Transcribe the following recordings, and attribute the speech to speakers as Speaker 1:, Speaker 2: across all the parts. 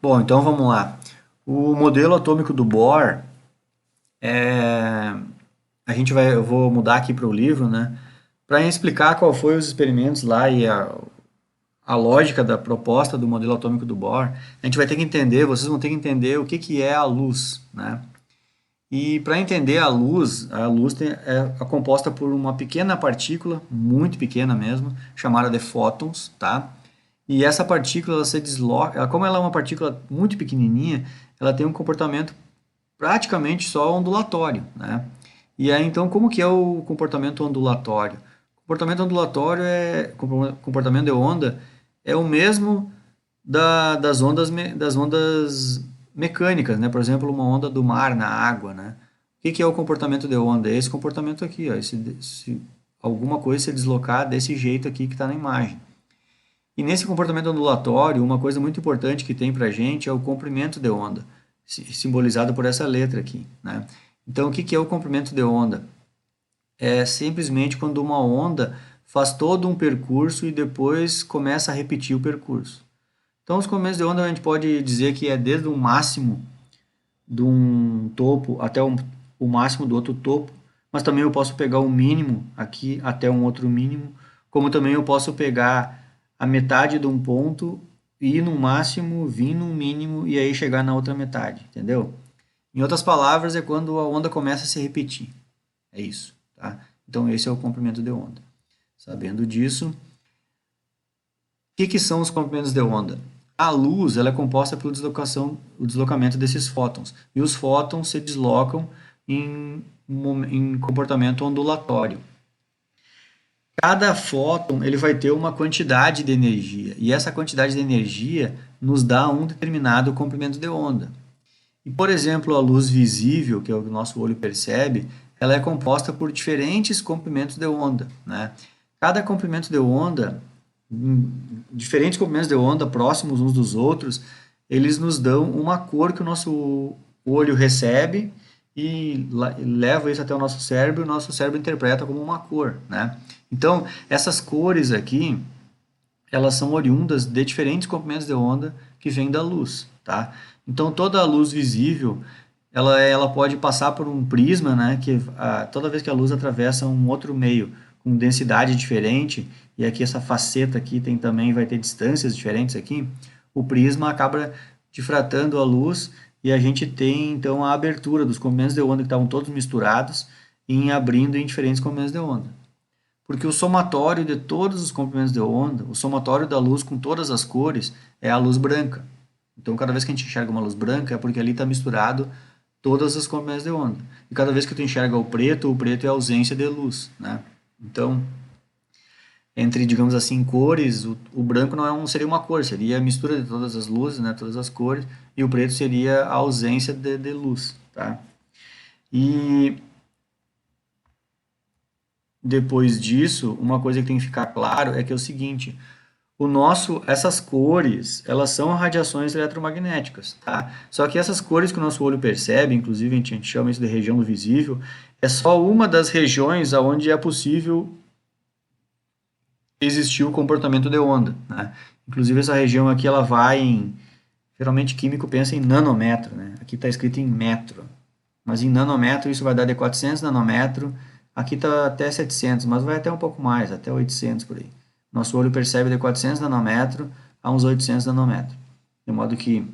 Speaker 1: Bom, então vamos lá. O modelo atômico do Bohr, eu vou mudar aqui para o livro, né? Para explicar qual foi os experimentos lá e a lógica da proposta do modelo atômico do Bohr, a gente vai ter que entender, vocês vão ter que entender o que que é a luz, né? E para entender a luz é composta por uma pequena partícula, muito pequena mesmo, chamada de fótons, tá? E essa partícula ela se desloca, como ela é uma partícula muito pequenininha, ela tem um comportamento praticamente só ondulatório, né? E aí então como que é o comportamento ondulatório? O comportamento ondulatório comportamento de onda é o mesmo das ondas mecânicas, né? Por exemplo, uma onda do mar na água, né? O que que é o comportamento de onda? É esse comportamento aqui, ó, se alguma coisa se deslocar desse jeito aqui que está na imagem. E nesse comportamento ondulatório, uma coisa muito importante que tem para a gente é o comprimento de onda, simbolizado por essa letra aqui, né? Então, o que que é o comprimento de onda? É simplesmente quando uma onda faz todo um percurso e depois começa a repetir o percurso. Então, os comprimentos de onda a gente pode dizer que é desde o máximo de um topo até o máximo do outro topo, mas também eu posso pegar o mínimo aqui até um outro mínimo, como também eu posso pegar a metade de um ponto, ir no máximo, vir no mínimo e aí chegar na outra metade, entendeu? Em outras palavras, é quando a onda começa a se repetir. É isso, tá? Então esse é o comprimento de onda. Sabendo disso, o que que são os comprimentos de onda? A luz ela é composta pelo o deslocamento desses fótons. E os fótons se deslocam em comportamento ondulatório. Cada fóton ele vai ter uma quantidade de energia. E essa quantidade de energia nos dá um determinado comprimento de onda. E, por exemplo, a luz visível, que é o que o nosso olho percebe, ela é composta por diferentes comprimentos de onda, né? Cada comprimento de onda, diferentes comprimentos de onda próximos uns dos outros, eles nos dão uma cor que o nosso olho recebe e leva isso até o nosso cérebro interpreta como uma cor, né? Então, essas cores aqui, elas são oriundas de diferentes comprimentos de onda que vêm da luz, tá? Então toda a luz visível, ela pode passar por um prisma, né? Toda vez que a luz atravessa um outro meio com densidade diferente, e aqui essa faceta aqui tem também vai ter distâncias diferentes aqui, o prisma acaba difratando a luz e a gente tem então a abertura dos comprimentos de onda que estavam todos misturados em abrindo em diferentes comprimentos de onda. Porque o somatório de todos os comprimentos de onda, o somatório da luz com todas as cores, é a luz branca. Então, cada vez que a gente enxerga uma luz branca, é porque ali está misturado todas as comprimentos de onda. E cada vez que tu enxerga o preto é a ausência de luz, né? Então, entre, digamos assim, cores, o branco não seria uma cor, seria a mistura de todas as luzes, né, todas as cores, e o preto seria a ausência de luz, tá? E depois disso, uma coisa que tem que ficar claro é que é o seguinte, essas cores, elas são radiações eletromagnéticas, tá? Só que essas cores que o nosso olho percebe, inclusive a gente chama isso de região do visível, é só uma das regiões onde é possível existir o comportamento de onda, né? Inclusive essa região aqui, ela vai geralmente químico pensa em nanômetro, né? Aqui está escrito em metro, mas em nanômetro isso vai dar de 400 nanômetros, aqui está até 700, mas vai até um pouco mais, até 800 por aí. Nosso olho percebe de 400 nanômetros a uns 800 nanômetros. De modo que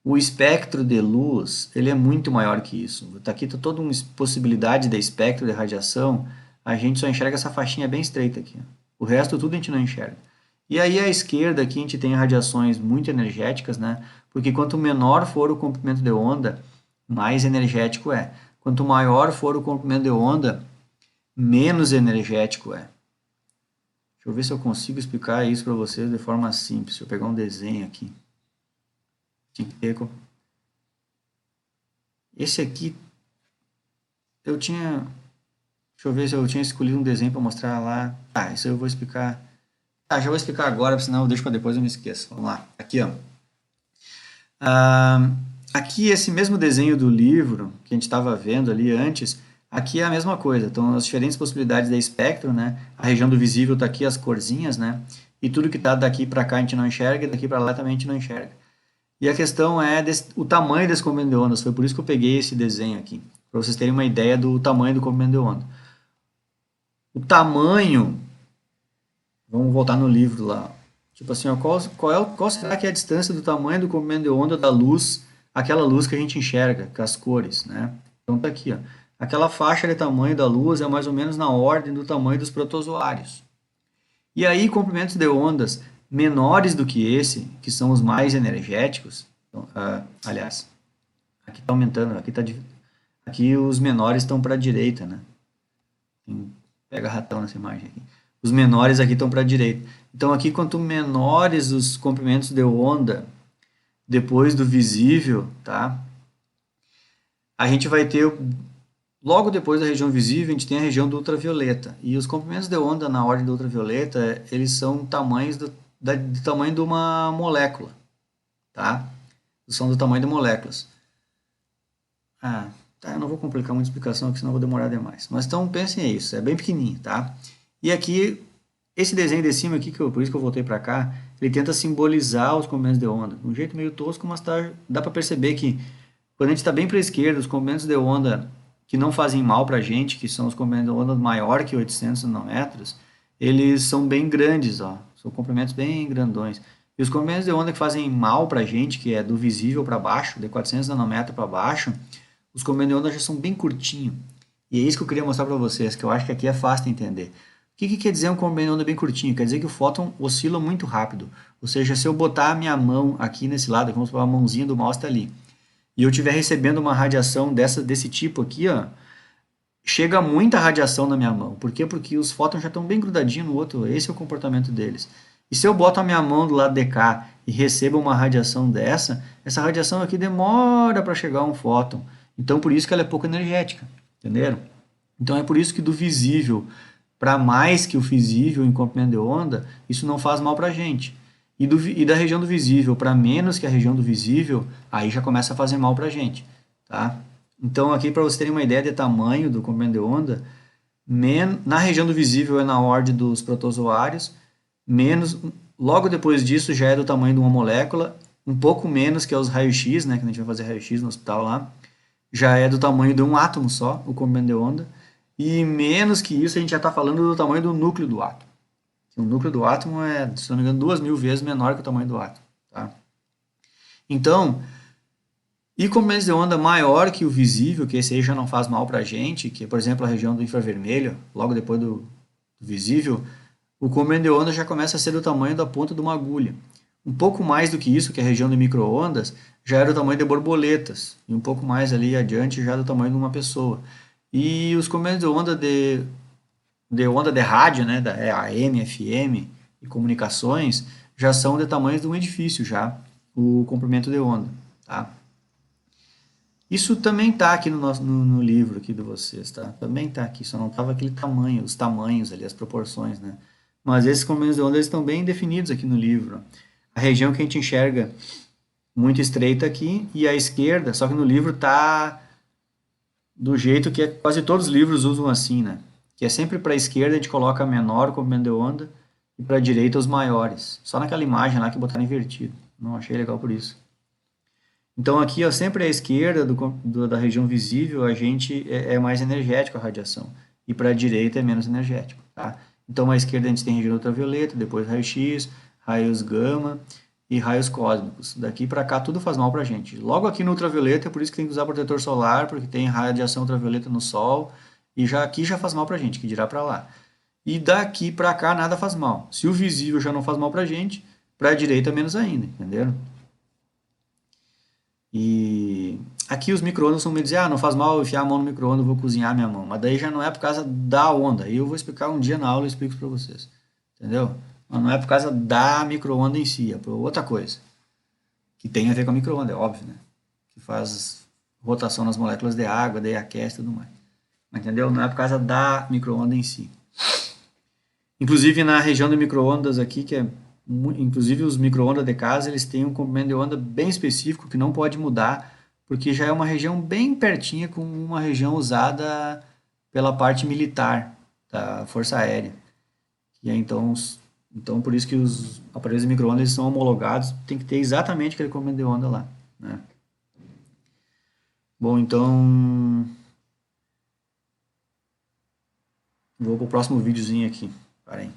Speaker 1: o espectro de luz ele é muito maior que isso. Aqui está toda uma possibilidade de espectro de radiação, a gente só enxerga essa faixinha bem estreita aqui. O resto tudo a gente não enxerga. E aí à esquerda aqui a gente tem radiações muito energéticas, né? Porque quanto menor for o comprimento de onda, mais energético é. Quanto maior for o comprimento de onda, menos energético é. Deixa eu ver se eu consigo explicar isso para vocês de forma simples. Deixa eu pegar um desenho aqui. Esse aqui, eu tinha... Deixa eu ver se eu tinha escolhido um desenho para mostrar lá. Ah, isso eu vou explicar. Ah, já vou explicar agora, senão eu deixo para depois eu me esqueço. Vamos lá. Aqui, ó. Aqui, esse mesmo desenho do livro que a gente estava vendo ali antes, aqui é a mesma coisa. Então, as diferentes possibilidades de espectro, né? A região do visível está aqui, as corzinhas, né? E tudo que está daqui para cá a gente não enxerga, e daqui para lá também a gente não enxerga. E a questão é o tamanho desse comprimento de ondas. Foi por isso que eu peguei esse desenho aqui, para vocês terem uma ideia do tamanho do comprimento de onda. O tamanho, vamos voltar no livro lá. Tipo assim, ó, qual será que é a distância do tamanho do comprimento de onda da luz, aquela luz que a gente enxerga, com as cores, né? Então tá aqui, ó. Aquela faixa de tamanho da luz é mais ou menos na ordem do tamanho dos protozoários. E aí, comprimentos de ondas menores do que esse, que são os mais energéticos, então, aliás, aqui está aumentando, aqui os menores estão para a direita, né? Pega ratão nessa imagem aqui. Os menores aqui estão para a direita. Então aqui, quanto menores os comprimentos de onda depois do visível, tá? A gente vai ter, logo depois da região visível, a gente tem a região do ultravioleta. E os comprimentos de onda na ordem do ultravioleta, eles são tamanhos do tamanho de uma molécula, tá? São do tamanho de moléculas. Tá, eu não vou complicar muita explicação, porque senão eu vou demorar demais. Mas então pensem isso, é bem pequenininho, tá? E aqui, esse desenho de cima aqui, por isso que eu voltei para cá, ele tenta simbolizar os comprimentos de onda. De um jeito meio tosco, mas dá para perceber que quando a gente está bem para a esquerda, os comprimentos de onda que não fazem mal para a gente, que são os comprimentos de onda maior que 800 nanômetros, eles são bem grandes, ó. São comprimentos bem grandões. E os comprimentos de onda que fazem mal para a gente, que é do visível para baixo, de 400 nanômetros para baixo, os comprimentos de onda já são bem curtinhos. E é isso que eu queria mostrar para vocês, que eu acho que aqui é fácil de entender. O que quer dizer um comprimento de onda bem curtinho? Quer dizer que o fóton oscila muito rápido. Ou seja, se eu botar a minha mão aqui nesse lado, vamos supor, a mãozinha do mouse está ali, e eu estiver recebendo uma radiação desse tipo aqui, ó, chega muita radiação na minha mão. Por quê? Porque os fótons já estão bem grudadinhos no outro, esse é o comportamento deles. E se eu boto a minha mão do lado de cá e recebo uma radiação dessa, essa radiação aqui demora para chegar a um fóton. Então, por isso que ela é pouco energética, entenderam? Então, é por isso que do visível para mais que o visível em comprimento de onda, isso não faz mal para a gente. E da região do visível para menos que a região do visível, aí já começa a fazer mal para a gente, tá? Então, aqui para vocês terem uma ideia de tamanho do comprimento de onda, na região do visível é na ordem dos protozoários, logo depois disso já é do tamanho de uma molécula, um pouco menos que é os raios-x, né, que a gente vai fazer raio-x no hospital lá, já é do tamanho de um átomo só, o comprimento de onda, e menos que isso a gente já está falando do tamanho do núcleo do átomo. O núcleo do átomo é, se não me engano, 2000 vezes menor que o tamanho do átomo. Tá? Então, e comprimentos de onda maior que o visível, que esse aí já não faz mal para a gente, que é, por exemplo, a região do infravermelho, logo depois do visível, o comprimento de onda já começa a ser do tamanho da ponta de uma agulha. Um pouco mais do que isso, que é a região de micro-ondas, já era do tamanho de borboletas, e um pouco mais ali adiante já do tamanho de uma pessoa. E os comprimentos de onda de rádio, né, da AM, FM e comunicações, já são de tamanhos de um edifício, já, o comprimento de onda, tá? Isso também está aqui no livro aqui de vocês, tá? Também está aqui, só não estava aquele tamanho, os tamanhos ali, as proporções, né? Mas esses comprimentos de onda eles estão bem definidos aqui no livro. A região que a gente enxerga muito estreita aqui e a esquerda, só que no livro está do jeito que quase todos os livros usam assim, né? Que é sempre para a esquerda a gente coloca menor o comprimento de onda e para a direita os maiores. Só naquela imagem lá que botaram invertido. Não achei legal por isso. Então aqui, ó, sempre à esquerda da região visível a gente é mais energético a radiação e para a direita é menos energético, tá? Então à esquerda a gente tem região ultravioleta, depois raio-x, raios gama e raios cósmicos. Daqui para cá tudo faz mal para a gente. Logo aqui no ultravioleta, é por isso que tem que usar protetor solar, porque tem radiação ultravioleta no sol e já aqui já faz mal para a gente, que dirá para lá. E daqui para cá nada faz mal. Se o visível já não faz mal para a gente, para a direita menos ainda, entenderam? E aqui os micro-ondas vão me dizer, não faz mal eu enfiar a mão no micro-ondas, vou cozinhar minha mão. Mas daí já não é por causa da onda. Aí eu vou explicar um dia na aula e explico para vocês. Entendeu? Mas não é por causa da micro-onda em si, é por outra coisa. Que tem a ver com a micro-onda, é óbvio, né? Que faz rotação nas moléculas de água, daí aquece e tudo mais. Entendeu? Não é por causa da micro-onda em si. Inclusive na região de micro-ondas aqui, inclusive os micro-ondas de casa, eles têm um comprimento de onda bem específico que não pode mudar, porque já é uma região bem pertinha com uma região usada pela parte militar da Força Aérea. E aí, então Então, por isso que os aparelhos de micro-ondas eles são homologados, tem que ter exatamente aquele comprimento de onda lá, né? Bom, então vou pro próximo videozinho aqui. Parem.